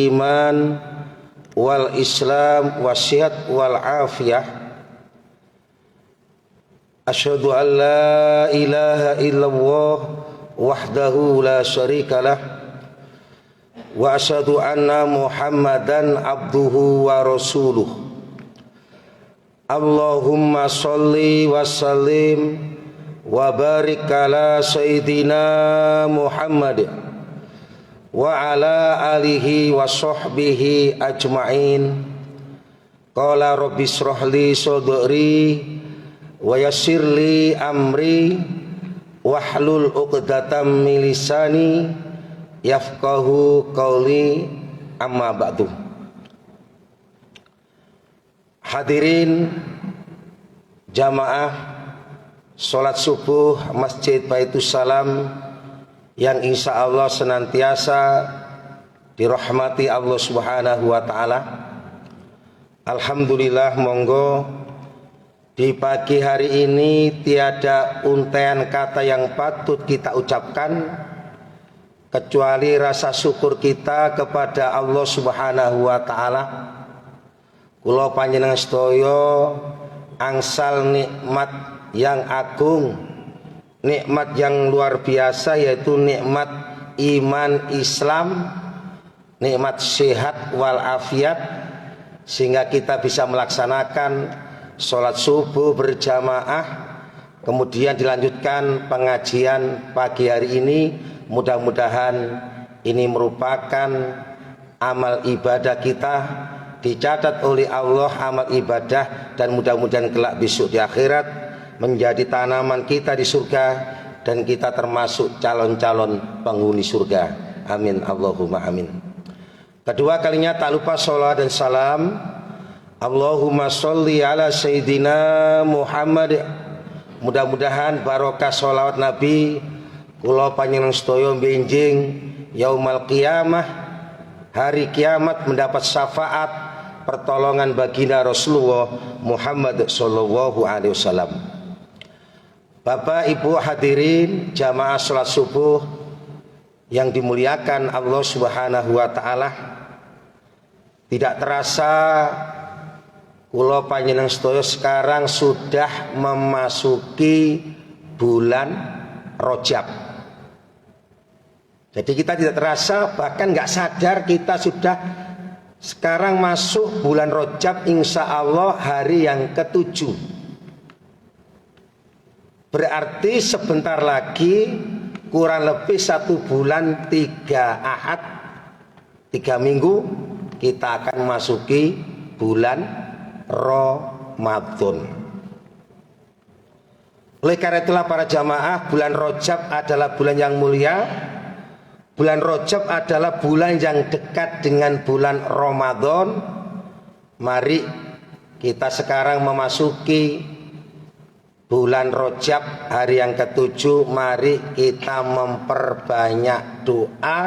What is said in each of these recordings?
iman wal islam wasyihat wal afiyah. Asyhadu an la ilaha illallah wahdahu la syarikalah wa asyhadu anna muhammadan abduhu wa rasuluh. Allahumma sholli wa sallim wa barik ala sayyidina Muhammad wa ala alihi wa sahbihi ajma'in. Qala rabbi shrah li sadri wa yassir li amri wahlul 'uqdatam min lisani yafqahu qawli, amma ba'du. Hadirin jamaah salat subuh Masjid Baitus Salam yang insya Allah senantiasa dirahmati Allah Subhanahu wa ta'ala. Alhamdulillah, monggo di pagi hari ini tiada untaian kata yang patut kita ucapkan kecuali rasa syukur kita kepada Allah Subhanahu wa ta'ala. Kula panjenengan sedaya angsal nikmat yang agung, nikmat yang luar biasa, yaitu nikmat iman Islam, nikmat sehat wal afiat, sehingga kita bisa melaksanakan sholat subuh berjamaah, kemudian dilanjutkan pengajian pagi hari ini. Mudah-mudahan ini merupakan amal ibadah kita, dicatat oleh Allah amal ibadah, dan mudah-mudahan kelak besok di akhirat menjadi tanaman kita di surga dan kita termasuk calon-calon penghuni surga. Amin Allahumma amin. Kedua kalinya tak lupa sholawat dan salam. Allahumma sholli ala sayyidina Muhammad. Mudah-mudahan barokah sholawat Nabi kula panjenengan sedaya benjing yaumal qiyamah, hari kiamat, mendapat syafaat pertolongan baginda Rasulullah Muhammad sallallahu alaihi wasallam. Bapak Ibu hadirin jamaah salat subuh yang dimuliakan Allah Subhanahu wa taala, tidak terasa kula panjenengan sedaya sekarang sudah memasuki bulan Rajab. Jadi kita tidak terasa, bahkan nggak sadar kita sudah sekarang masuk bulan Rajab, insya Allah hari yang ke-7. Berarti sebentar lagi kurang lebih 1 bulan 3 ahad, 3 minggu kita akan memasuki bulan Ramadan. Oleh karena itulah para jamaah, bulan Rajab adalah bulan yang mulia. Bulan Rajab adalah bulan yang dekat dengan bulan Ramadan. Mari kita sekarang memasuki bulan Rajab hari yang ke-7. Mari kita memperbanyak doa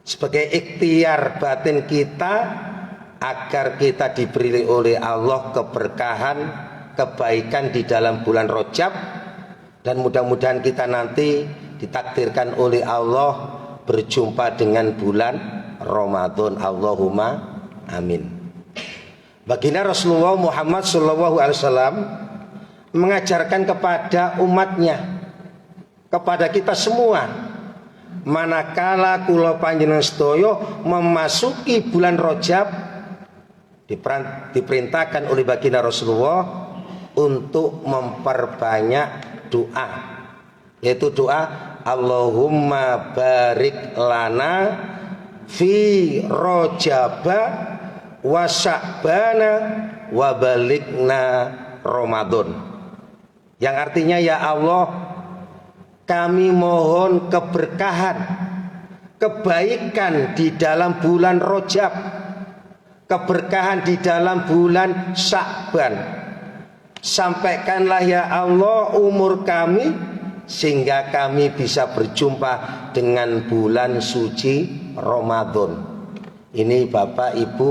sebagai ikhtiar batin kita agar kita diberi oleh Allah keberkahan, kebaikan di dalam bulan Rajab, dan mudah-mudahan kita nanti ditakdirkan oleh Allah berjumpa dengan bulan Ramadan. Allahumma amin. Baginda Rasulullah Muhammad sallallahu alaihi wasallam mengajarkan kepada umatnya, kepada kita semua, manakala kula panjenengan sedaya memasuki bulan Rajab, diperintahkan oleh baginda Rasulullah untuk memperbanyak doa, yaitu doa Allahumma barik lana fi Rajaba wa Sya'bana wa balikna Ramadan, yang artinya, ya Allah, kami mohon keberkahan, kebaikan di dalam bulan Rajab, keberkahan di dalam bulan Sya'ban. Sampaikanlah ya Allah umur kami sehingga kami bisa berjumpa dengan bulan suci Ramadan. Ini Bapak Ibu,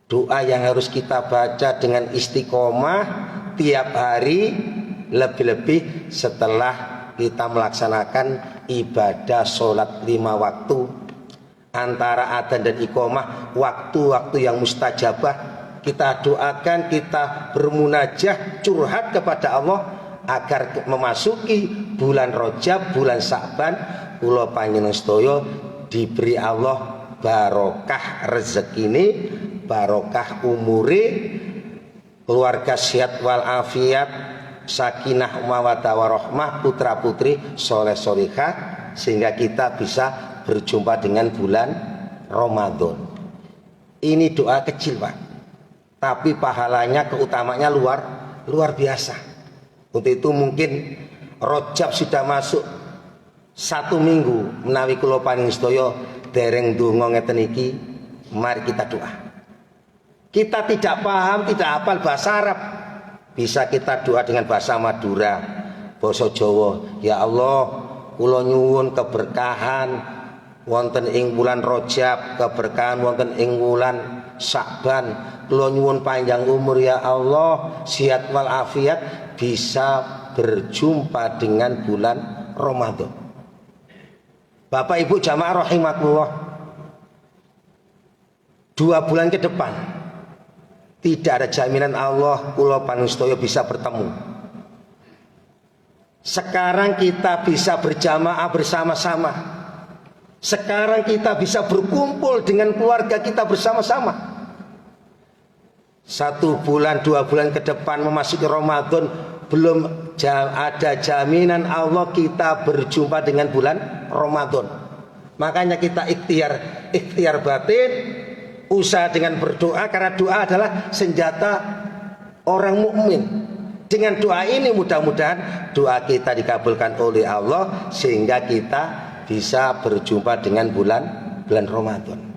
doa yang harus kita baca dengan istiqomah tiap hari, lebih-lebih setelah kita melaksanakan ibadah sholat 5 waktu antara adzan dan iqamah, waktu-waktu yang mustajabah. Kita doakan, kita bermunajah, curhat kepada Allah agar memasuki bulan Rajab, bulan Sa'ban, kula panjenengan sedaya diberi Allah barokah rezekine, barokah umure, keluarga sehat wal afiat, sakinah mawaddah warahmah, putra putri soleh solihah, sehingga kita bisa berjumpa dengan bulan Ramadan. Ini doa kecil, Pak, tapi pahalanya, keutamanya luar biasa. Untuk itu mungkin Rajab sudah masuk 1 minggu menawi kula panjenengan sedaya dereng donga ngeten iki, mari kita doa. Kita tidak paham, tidak hafal bahasa Arab, bisa kita doa dengan bahasa Madura, basa Jawa. Ya Allah, kula nyuwun keberkahan wonten ing bulan Rajab, keberkahan wonten ing bulan Sa'ban. Kula nyuwun panjang umur ya Allah, sehat wal afiat, bisa berjumpa dengan bulan Ramadan. Bapak Ibu jamaah rahimakumullah, 2 bulan ke depan tidak ada jaminan Allah kula panjenengan sedaya bisa bertemu. Sekarang kita bisa berjamaah bersama-sama. Sekarang kita bisa berkumpul dengan keluarga kita bersama-sama. 1 bulan, 2 bulan ke depan memasuki Ramadan, belum ada jaminan Allah kita berjumpa dengan bulan Ramadan. Makanya kita ikhtiar batin, usaha dengan berdoa, karena doa adalah senjata orang mukmin. Dengan doa ini mudah-mudahan doa kita dikabulkan oleh Allah, sehingga kita bisa berjumpa dengan bulan Ramadan.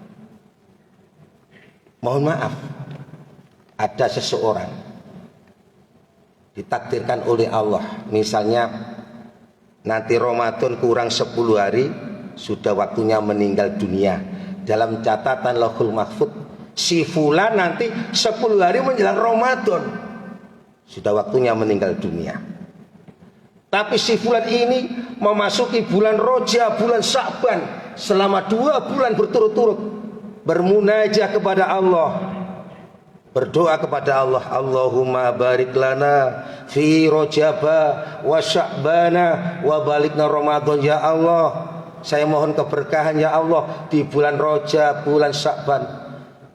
Mohon maaf, ada seseorang ditakdirkan oleh Allah, misalnya nanti Ramadan kurang 10 hari sudah waktunya meninggal dunia. Dalam catatan Lauhul Mahfuz, si fulan nanti 10 hari menjelang Ramadan sudah waktunya meninggal dunia. Tapi si fulan ini memasuki bulan Rajab, bulan Sa'ban, selama 2 bulan berturut-turut bermunajah kepada Allah, berdoa kepada Allah, Allahumma barik lana fi Rajaba wa Sya'bana wa balikna Ramadan. Ya Allah, saya mohon keberkahan ya Allah di bulan Rajab, bulan Sya'ban.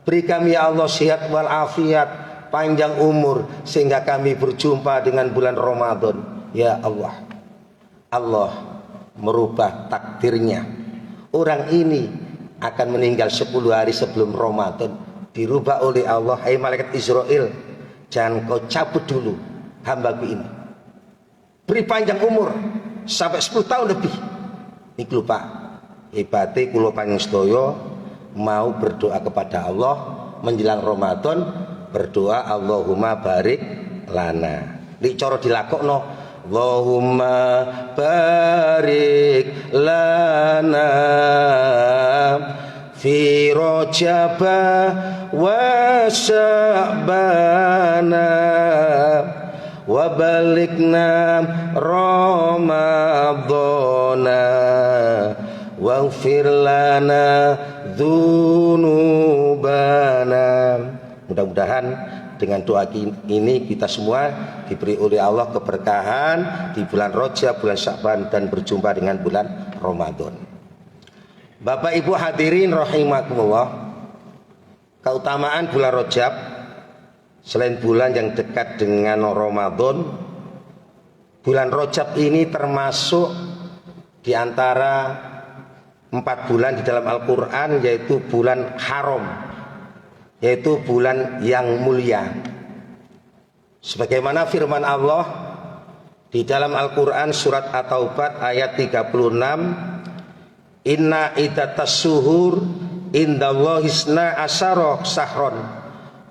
Beri kami ya Allah sehat wal afiat, panjang umur, sehingga kami berjumpa dengan bulan Ramadan. Ya Allah, Allah merubah takdirnya. Orang ini akan meninggal 10 hari sebelum Ramadan, dirubah oleh Allah. Hai malaikat Israel, jangan kau cabut dulu hambaku ini, beri panjang umur sampai 10 tahun lebih. Ini lupa hebate kula panjenengan sedaya mau berdoa kepada Allah menjelang Ramadan, berdoa Allahumma barik lana. Nek cara dilakokno, Allahumma barik lana fi Rajab wa Sya'bana wa balikna Ramadana waghfir lana dzunubana. Mudah-mudahan dengan doa ini kita semua diberi oleh Allah keberkahan di bulan Rajab, bulan Sa'ban, dan berjumpa dengan bulan Ramadan. Bapak Ibu hadirin rahimakumullah, keutamaan bulan Rajab selain bulan yang dekat dengan Ramadan, bulan Rajab ini termasuk di antara 4 bulan di dalam Al-Quran, yaitu bulan haram, yaitu bulan yang mulia. Sebagaimana firman Allah di dalam Al-Quran surat At-Taubah ayat 36, Inna iddatas suhur indallahi isna asyara sahron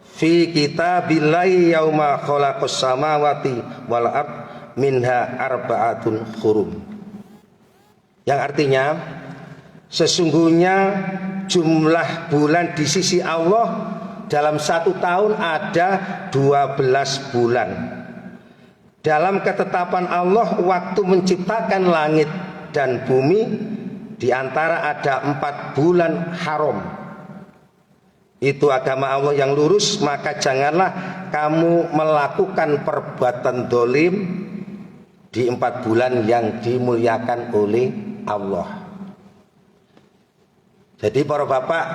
fi kitabillahi yauma khalaqas samawati wal ard minha arba'atun hurum. Yang artinya, sesungguhnya jumlah bulan di sisi Allah dalam 1 tahun ada 12 bulan. Dalam ketetapan Allah, waktu menciptakan langit dan bumi di antara ada 4 bulan haram, itu agama Allah yang lurus, maka janganlah kamu melakukan perbuatan dolim di 4 bulan yang dimuliakan oleh Allah. Jadi para bapak,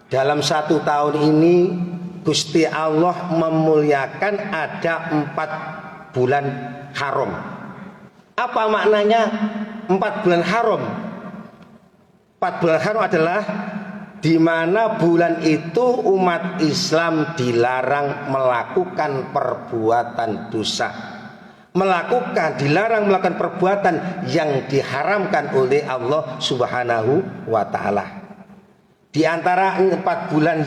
dalam 1 tahun ini Gusti Allah memuliakan ada 4 bulan haram. Apa maknanya 4 bulan haram? 4 bulan haram adalah di mana bulan itu umat Islam dilarang melakukan perbuatan dosa, dilarang melakukan perbuatan yang diharamkan oleh Allah Subhanahu wa ta'ala. Di antara 4 bulan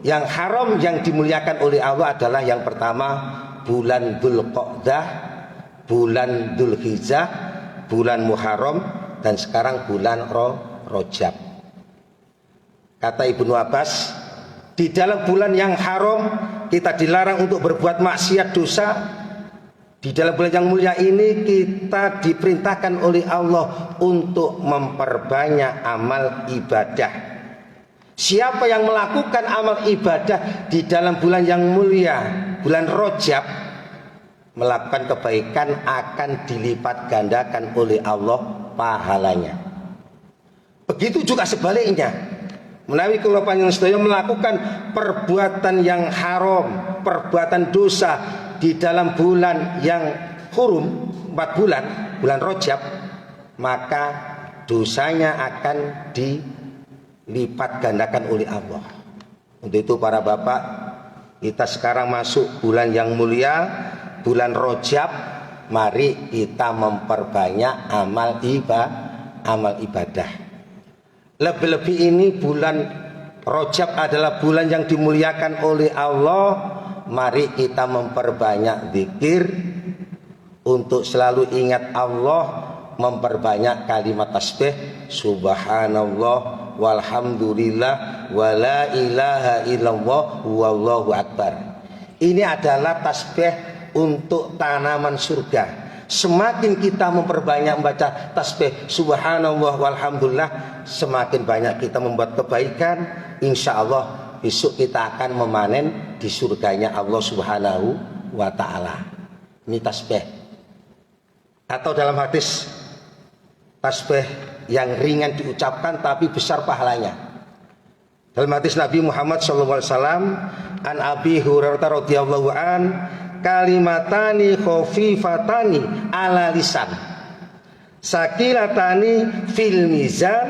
yang haram yang dimuliakan oleh Allah adalah yang pertama bulan Dzulqa'dah, bulan Dzulhijjah, bulan Muharram, dan sekarang bulan Rajab. Kata Ibnu Abbas, di dalam bulan yang haram kita dilarang untuk berbuat maksiat dosa. Di dalam bulan yang mulia ini kita diperintahkan oleh Allah untuk memperbanyak amal ibadah. Siapa yang melakukan amal ibadah di dalam bulan yang mulia, bulan Rajab, melakukan kebaikan akan dilipat gandakan oleh Allah pahalanya. Begitu juga sebaliknya, menawi kula panjenengan sedaya melakukan perbuatan yang haram, perbuatan dosa di dalam bulan yang hurum, 4 bulan, bulan Rajab, maka dosanya akan dilipat gandakan oleh Allah. Untuk itu para bapak, kita sekarang masuk bulan yang mulia, bulan Rajab. Mari kita memperbanyak amal ibadah. Lebih-lebih ini bulan Rajab adalah bulan yang dimuliakan oleh Allah. Mari kita memperbanyak zikir untuk selalu ingat Allah, memperbanyak kalimat tasbih subhanallah walhamdulillah wala ilaha illallah wallahu akbar. Ini adalah tasbih untuk tanaman surga. Semakin kita memperbanyak membaca tasbih subhanallah walhamdulillah, semakin banyak kita membuat kebaikan, insya Allah besok kita akan memanen di surganya Allah Subhanahu wa ta'ala. Ini tasbih. Atau dalam hadis, tasbih yang ringan diucapkan tapi besar pahalanya. Dalam hadis Nabi Muhammad SAW, an Abi Hurairah radhiyallahu an, kalimatani khafifatani ala lisan, sakilatani fil mizan,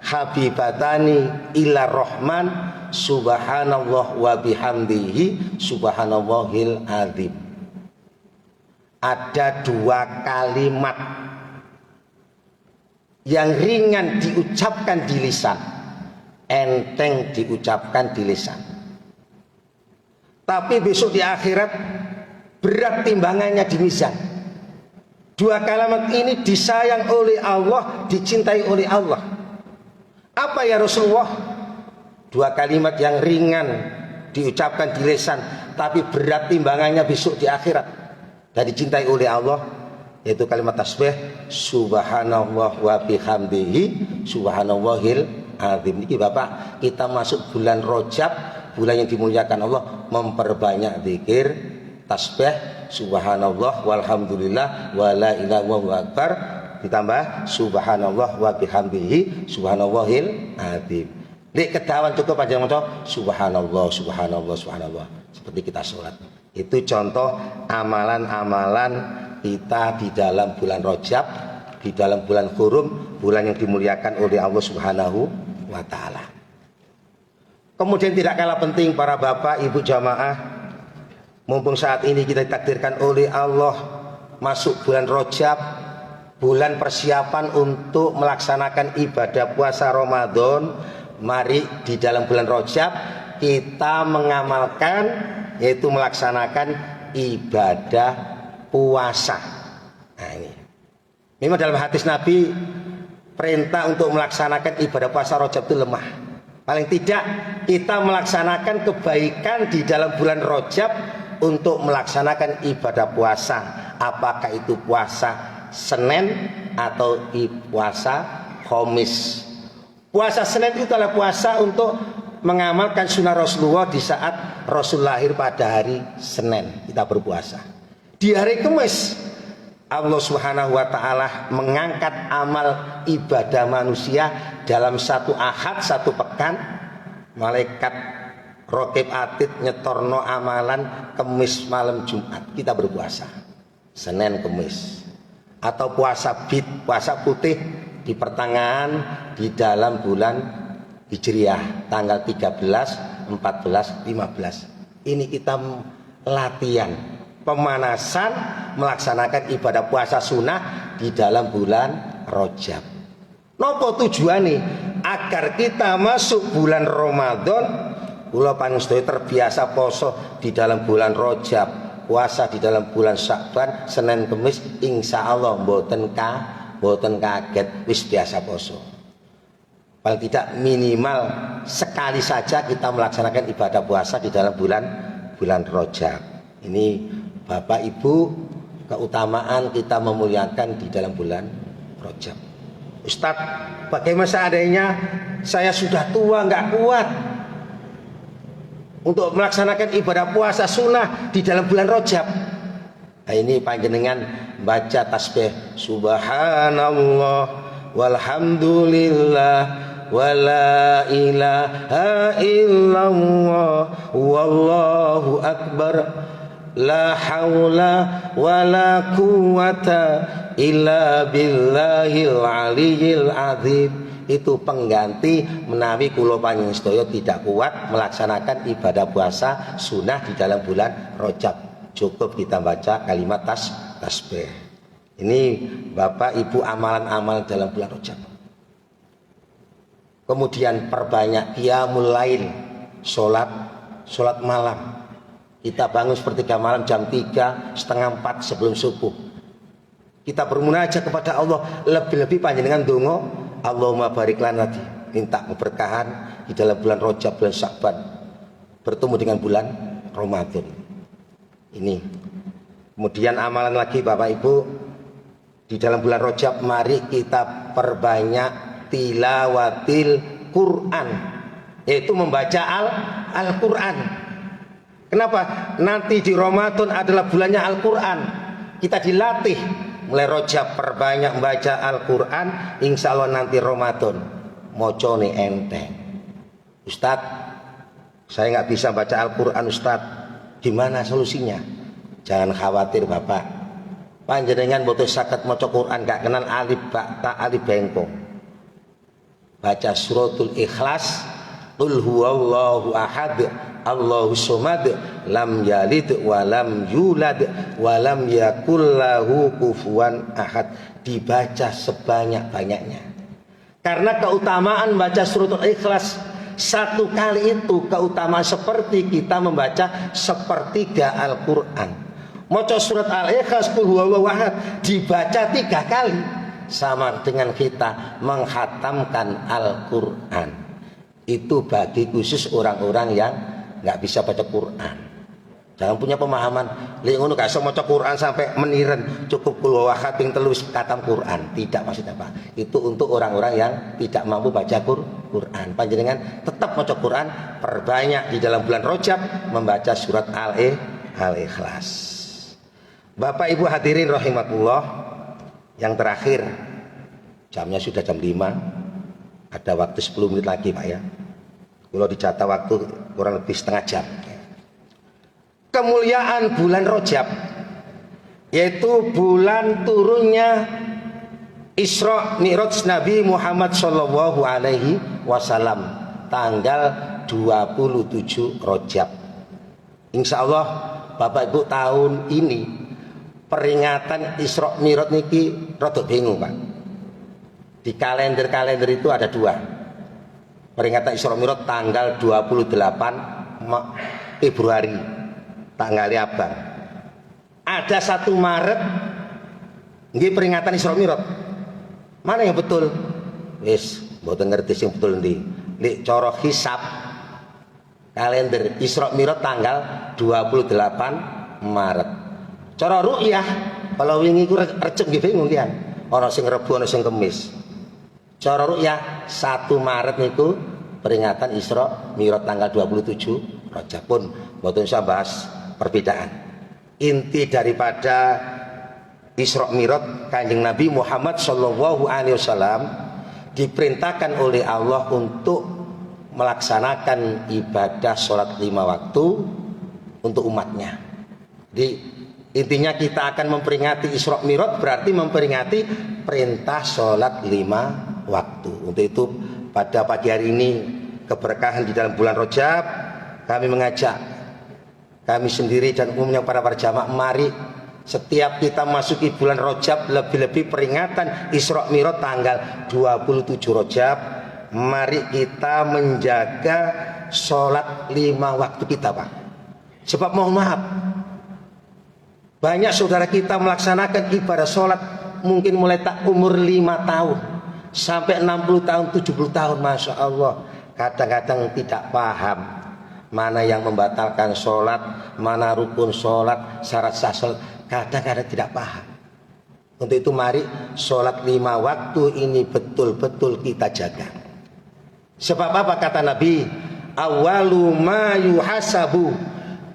habibatani ila rahman, subhanallah wa bihamdihi subhanallahil azim. Ada 2 kalimat yang ringan diucapkan di lisan, enteng diucapkan di lisan, tapi besok di akhirat berat timbangannya di mizan. 2 kalimat ini disayang oleh Allah, dicintai oleh Allah. Apa ya Rasulullah? 2 kalimat yang ringan diucapkan di lisan tapi berat timbangannya besok di akhirat dan dicintai oleh Allah, yaitu kalimat tasbih subhanallah wa bihamdihi subhanallahil azim. Ini Bapak, kita masuk bulan Rajab, bulan yang dimuliakan Allah, memperbanyak zikir, tasbih subhanallah walhamdulillah wala ilaha illallah akbar, ditambah subhanallah wa bihamdihi subhanallahil azim. Nek kedawan cukup aja maca subhanallah subhanallah subhanallah seperti kita sholat. Itu contoh amalan-amalan kita di dalam bulan Rajab, di dalam bulan Hurum, bulan yang dimuliakan oleh Allah Subhanahu wa ta'ala. Kemudian tidak kalah penting para bapak ibu jamaah, mumpung saat ini kita ditakdirkan oleh Allah masuk bulan Rajab, bulan persiapan untuk melaksanakan ibadah puasa Ramadan. Mari di dalam bulan Rajab kita mengamalkan, yaitu melaksanakan ibadah puasa. Nah ini memang dalam hadis Nabi perintah untuk melaksanakan ibadah puasa Rajab itu lemah. Paling tidak kita melaksanakan kebaikan di dalam bulan Rajab untuk melaksanakan ibadah puasa. Apakah itu puasa Senin atau puasa Khamis. Puasa Senin itu adalah puasa untuk mengamalkan sunnah Rasulullah di saat Rasul lahir pada hari Senin. Kita berpuasa. Di hari Kamis Allah Subhanahu wa taala mengangkat amal ibadah manusia dalam satu ahad, satu pekan. Malaikat Raqib Atid nyetorno amalan Kamis malam Jumat. Kita berpuasa Senin Kamis. Atau puasa bid, puasa putih di pertengahan di dalam bulan Hijriah tanggal 13, 14, 15. Ini kita latihan pemanasan melaksanakan ibadah puasa sunnah di dalam bulan Rajab. Nopo tujuannya? Agar kita masuk bulan Ramadan, kula panjenengan terbiasa poso di dalam bulan Rajab, puasa di dalam bulan Sya'ban, Senin Kamis, insya Allah mboten kaget, wis biasa poso. Paling tidak minimal sekali saja kita melaksanakan ibadah puasa di dalam bulan Rajab. Ini Bapak Ibu, keutamaan kita memuliakan di dalam bulan Rajab. Ustadz, bagaimana seandainya saya sudah tua nggak kuat untuk melaksanakan ibadah puasa sunnah di dalam bulan Rajab? Nah, ini panjenengan baca tasbih Subhanallah walhamdulillah wala ilaha illallah wallahu akbar la haula wala quwata illa billahil aliyyil azim. Itu pengganti menawi kula panjenengan sedaya tidak kuat melaksanakan ibadah puasa sunnah di dalam bulan Rajab. Cukup kita baca kalimat tasbih. Ini Bapak Ibu amalan-amalan dalam bulan Rajab. Kemudian perbanyak qiyamul lail, salat malam. Kita bangun sepertiga malam jam 3, setengah 4 sebelum subuh. Kita bermunajat kepada Allah, lebih-lebih panjenengan donga, Allahumma barik lana, minta keberkahan di dalam bulan Rajab, bulan Sya'ban, bertemu dengan bulan Ramadan. Ini. Kemudian amalan lagi Bapak Ibu, di dalam bulan Rajab mari kita perbanyak tilawatil Quran, yaitu membaca Al-Quran. Kenapa? Nanti di Ramadan adalah bulannya Al-Quran. Kita dilatih mulai Rajab perbanyak membaca Al-Quran, insya Allah nanti Ramadan mocone enteng. Ustadz, saya nggak bisa baca Al-Quran Ustadz, gimana solusinya? Jangan khawatir Bapak, panjenengan boten saged maca Quran gak kenal alif ba ta alif bengkong. Baca suratul Ikhlas, qul huwallahu ahad Allahus somad lam yalid wa lam yulad wa lam yakul lahu kufuwan ahad. Dibaca sebanyak-banyaknya. Karena keutamaan baca suratul Ikhlas satu kali itu keutamaan seperti kita membaca sepertiga Al-Quran. Maca surat Al-Ikhlas qul huwallahu ahad dibaca 3 kali sama dengan kita menghatamkan Al-Quran. Itu bagi khusus orang-orang yang nggak bisa baca Quran. Jangan punya pemahaman lek ngono gak iso maca Quran sampai meniren, cukup qul huwallahu ahad ping 3 khatam Quran. Tidak, maksudnya Pak. Itu untuk orang-orang yang tidak mampu baca Quran. Panjenengan tetap maca Quran, perbanyak di dalam bulan Rajab membaca surat Al-Ikhlas. Bapak Ibu hadirin rahimakumullah, yang terakhir, jamnya sudah jam 5, ada waktu 10 menit lagi Pak ya. Kalau dicatat waktu kurang lebih setengah jam. Kemuliaan bulan Rajab, yaitu bulan turunnya Isra Mi'raj Nabi Muhammad Shallallahu Alaihi Wasallam, tanggal 27 Rajab. Insya Allah Bapak Ibu tahun ini peringatan Isra Mi'raj niki rada bingung Pak. Di kalender itu ada 2. Peringatan Isra Mi'raj tanggal 28 Februari, tanggal abang. Ada 1 Maret nggih peringatan Isra Mi'raj. Mana yang betul? Wis mboten ngerti sing betul ndi. Nek cara hisab kalender Isra Mi'raj tanggal 28 Maret. Cara ru'yah kalau wingi ku recep nggih bingung kian. ana sing Rebo, ana sing Kemis. Cara rukyah 1 Maret niku peringatan Isra Mi'raj tanggal 27 Rajab pun mboten usah bahas perbedaan. Inti daripada Isra Mi'raj Kanjeng Nabi Muhammad sallallahu alaihi wasallam diperintahkan oleh Allah untuk melaksanakan ibadah sholat 5 waktu untuk umatnya. Jadi intinya kita akan memperingati Isra Mi'raj berarti memperingati perintah sholat 5 waktu. Untuk itu pada pagi hari ini keberkahan di dalam bulan Rajab, kami mengajak kami sendiri dan umumnya para jamaah, mari setiap kita masuki bulan Rajab, lebih-lebih peringatan Isra Mi'raj tanggal 27 Rajab, mari kita menjaga sholat 5 waktu kita, Pak. Sebab mohon maaf, banyak saudara kita melaksanakan ibadah sholat mungkin mulai tak umur 5 tahun sampai 60 tahun, 70 tahun, Masya Allah. Kadang-kadang tidak paham mana yang membatalkan sholat, mana rukun sholat, syarat sah sholat. Kadang-kadang tidak paham. Untuk itu mari sholat 5 waktu ini betul-betul kita jaga. Sebab apa kata Nabi? Awalu ma yuhasabu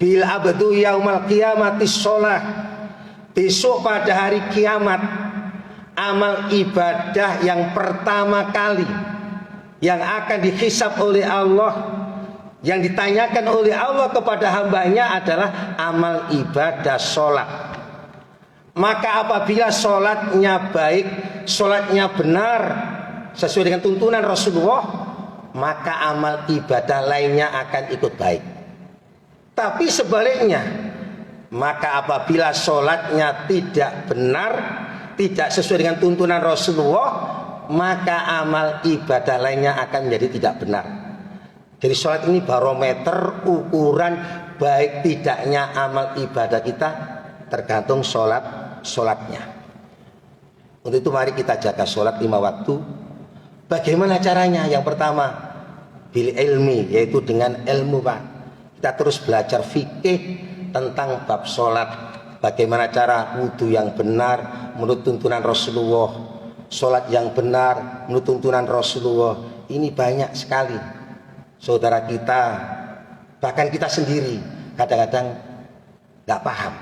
bil abdu yaumal qiyamati sholah. Besok pada hari kiamat, amal ibadah yang pertama kali yang akan dihisab oleh Allah, yang ditanyakan oleh Allah kepada hambanya adalah amal ibadah sholat. Maka apabila sholatnya baik, sholatnya benar sesuai dengan tuntunan Rasulullah, maka amal ibadah lainnya akan ikut baik. Tapi sebaliknya, maka apabila sholatnya tidak benar, tidak sesuai dengan tuntunan Rasulullah, maka amal ibadah lainnya akan menjadi tidak benar. Jadi sholat ini barometer ukuran baik tidaknya amal ibadah kita, tergantung sholatnya. Untuk itu mari kita jaga sholat 5 waktu. Bagaimana caranya? Yang pertama, bil ilmi, yaitu dengan ilmu, Pak. Kita terus belajar fikih tentang bab sholat. Bagaimana cara wudhu yang benar menurut tuntunan Rasulullah, sholat yang benar menurut tuntunan Rasulullah. Ini banyak sekali saudara kita, bahkan kita sendiri kadang-kadang gak paham.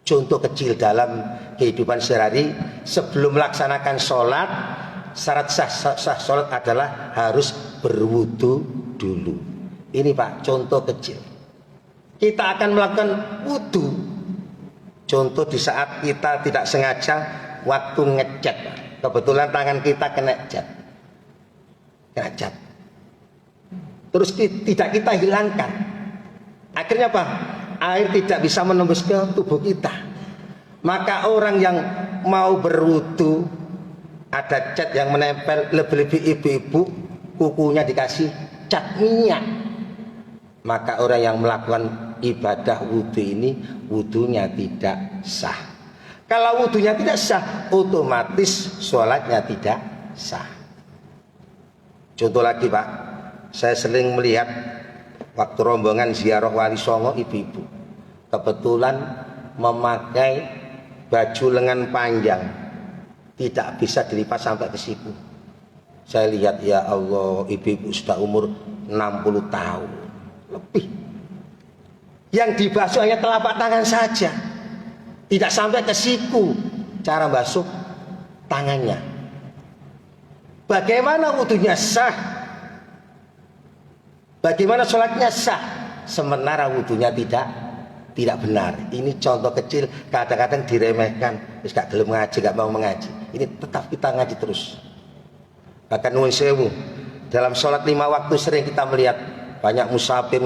Contoh kecil dalam kehidupan sehari-hari, sebelum melaksanakan sholat, syarat sah sholat adalah harus berwudhu dulu. Ini Pak, contoh kecil. Kita akan melakukan wudhu. Contoh di saat kita tidak sengaja waktu ngecat, kebetulan tangan kita kena cat, terus tidak kita hilangkan, akhirnya apa? Air tidak bisa menembus ke tubuh kita. Maka orang yang mau berwudu, ada cat yang menempel, lebih-lebih ibu-ibu kukunya dikasih cat minyak, maka orang yang melakukan ibadah wudhu ini wudhunya tidak sah. Kalau wudhunya tidak sah, otomatis sholatnya tidak sah. Contoh lagi Pak, saya sering melihat waktu rombongan ziarah Wali Songo, ibu-ibu kebetulan memakai baju lengan panjang, tidak bisa dilipat sampai ke siku. Saya lihat, ya Allah, ibu-ibu sudah umur 60 tahun lebih. Yang dibasuh hanya telapak tangan saja, tidak sampai ke siku cara basuh tangannya. Bagaimana wudhunya sah? Bagaimana sholatnya sah? Sementara wudhunya tidak benar. Ini contoh kecil, kadang-kadang diremehkan. Terus gak gelem ngaji, gak mau mengaji. Ini tetap kita ngaji terus. Bahkan nuwun sewu, dalam sholat 5 waktu sering kita melihat banyak musafir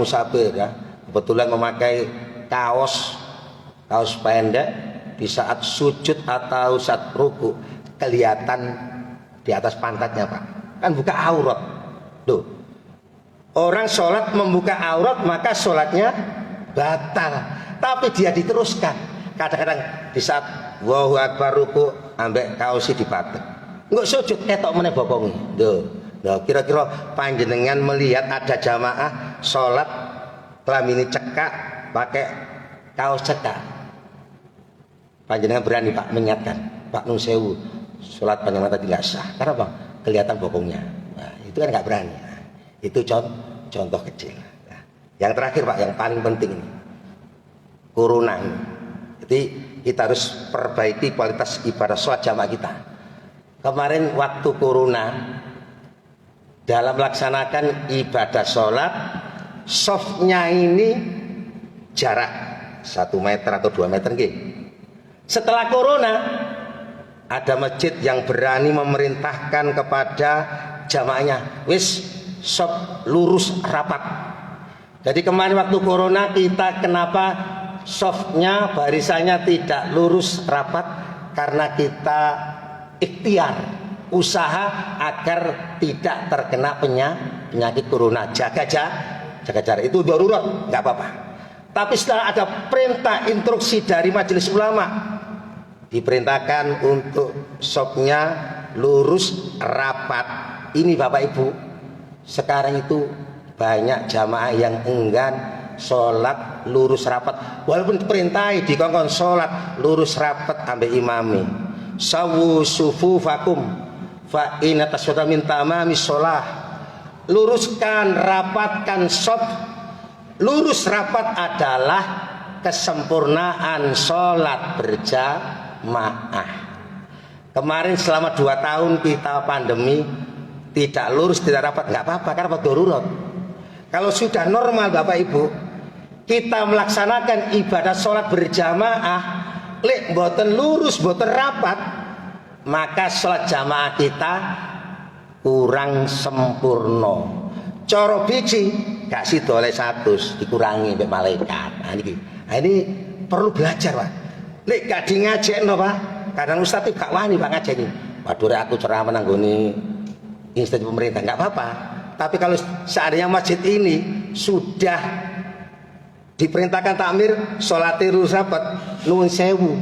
ya, kebetulan memakai kaos pendek, di saat sujud atau saat ruku kelihatan di atas pantatnya Pak, kan buka aurat. Tuh, orang sholat membuka aurat maka sholatnya batal, tapi dia diteruskan. Kadang-kadang di saat Allahu Akbar ruku ambek kaosi dipatek, nggak sujud ketok meneh bokongi. Kira-kira panjenengan melihat ada jamaah sholat klamini cekak pakai kaos cekak, panjenengan berani Pak mengingatkan, Pak nun sewu, sholat panjang tadi nggak sah. Karena apa? Kelihatan bokongnya. Nah, itu kan nggak berani. Nah, itu contoh kecil. Nah, yang terakhir Pak, yang paling penting ini, corona ini. Jadi kita harus perbaiki kualitas ibadah sholat jamaah kita. Kemarin waktu corona, dalam melaksanakan ibadah sholat, softnya ini jarak 1 meter atau 2 meter gitu. Setelah corona, ada masjid yang berani memerintahkan kepada jamaahnya, wis soft lurus rapat. Jadi kemarin waktu corona kita kenapa softnya barisannya tidak lurus rapat? Karena kita ikhtiar usaha agar tidak terkena penyakit corona. Jaga jarak itu darurat, nggak apa-apa. Tapi setelah ada perintah instruksi dari majelis ulama, diperintahkan untuk sopnya lurus rapat. Ini Bapak Ibu, sekarang itu banyak jamaah yang enggan sholat lurus rapat, walaupun perintah dikongkon sholat lurus rapat ambil imami. Sawu sufufakum fa inna tasawwata min tamami sholah. Luruskan, rapatkan sop. Lurus rapat adalah kesempurnaan sholat berjamaah. Kemarin selama 2 tahun kita pandemi, tidak lurus, tidak rapat, nggak apa-apa, karena darurat. Kalau sudah normal Bapak Ibu, kita melaksanakan ibadah sholat berjamaah, lek boten lurus, boten rapat, maka sholat jamaah kita kurang sempurna. Coro biji gak sido oleh 100, dikurangi mbek malaikat. Ini perlu belajar Pak. Lek gak di ngajekno Pak, kadang ustaz itu gak wani Pak ngajeni. Waduh aku ceramah nanggone instansi pemerintah nggak apa-apa. Tapi kalau seandainya masjid ini sudah diperintahkan takmir sholat lurus rapat, nuwun sewu,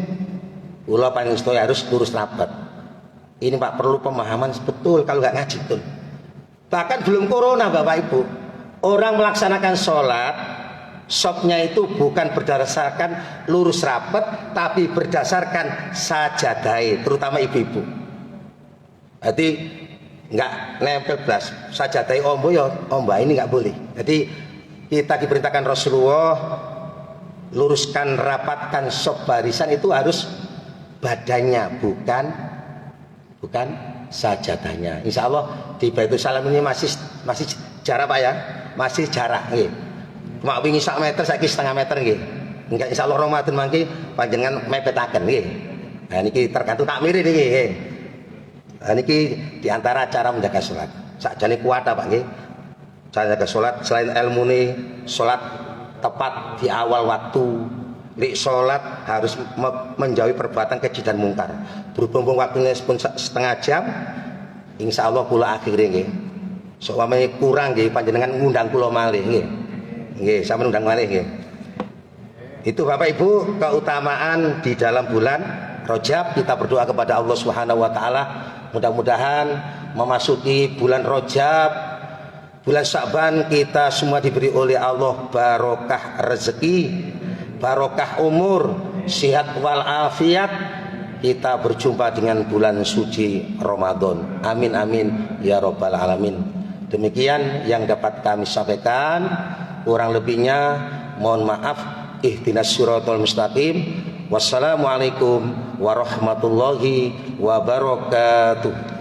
kula paling harus lurus rapat. Ini Pak perlu pemahaman betul, kalau nggak ngaji betul. Bahkan belum corona Bapak Ibu, orang melaksanakan sholat sopnya itu bukan berdasarkan lurus rapat, tapi berdasarkan sajadai, terutama ibu-ibu. Jadi nggak nempel belas sajadai ombo ya omba ini nggak boleh. Jadi kita diperintahkan Rasulullah luruskan, rapatkan sop barisan itu harus badannya, bukan sajadahnya. Insya Allah di Baitul Salam ini masih jarak Pak ya, masih jarak nggih. Mak wingi sak meter saiki setengah meter nggih. Enggak insya Allah Ramadan mangke panjenengan mepetaken nggih. Nah niki tergantung takmir niki nggih. Nah niki di antara cara menjaga salat. Sakjane kuat Pak nggih. Cara jaga salat selain ilmu nih, salat tepat di awal waktu. Lik sholat harus menjauhi perbuatan keji dan mungkar. Berhubung waktunya pun setengah jam, insya Allah kula akhirnya nggih. Soalnya kurang nggih panjenengan ngundang kula malih nggih. Nggih, sampeyan ngundang malih nggih. Itu Bapak Ibu keutamaan di dalam bulan Rajab. Kita berdoa kepada Allah Subhanahu wa taala mudah-mudahan memasuki bulan Rajab, bulan Sya'ban kita semua diberi oleh Allah barokah rezeki, barokah umur, sehat walafiat, kita berjumpa dengan bulan suci Ramadan. Amin amin ya rabbal alamin. Demikian yang dapat kami sampaikan, kurang lebihnya mohon maaf. Ihdinas siratal mustaqim. Wassalamualaikum warahmatullahi wabarakatuh.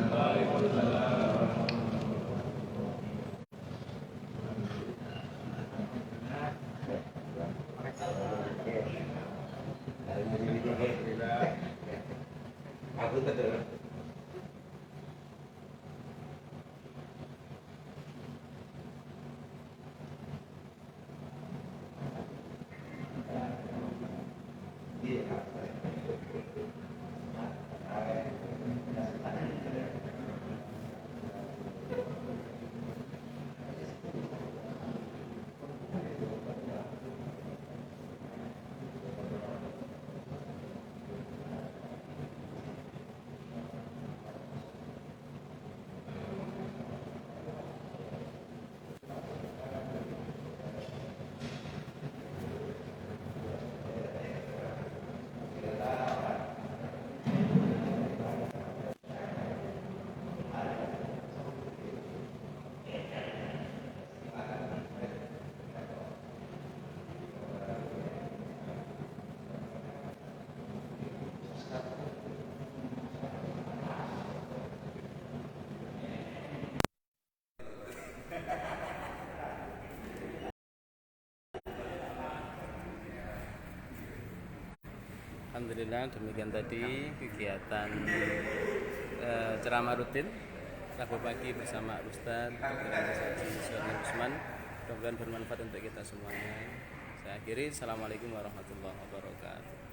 Alhamdulillah, demikian tadi kegiatan ceramah rutin Rabu pagi bersama Ustadz Dr. Haji Syarif Usman. Mudah-mudahan bermanfaat untuk kita semuanya. Saya akhiri. Assalamualaikum warahmatullahi wabarakatuh.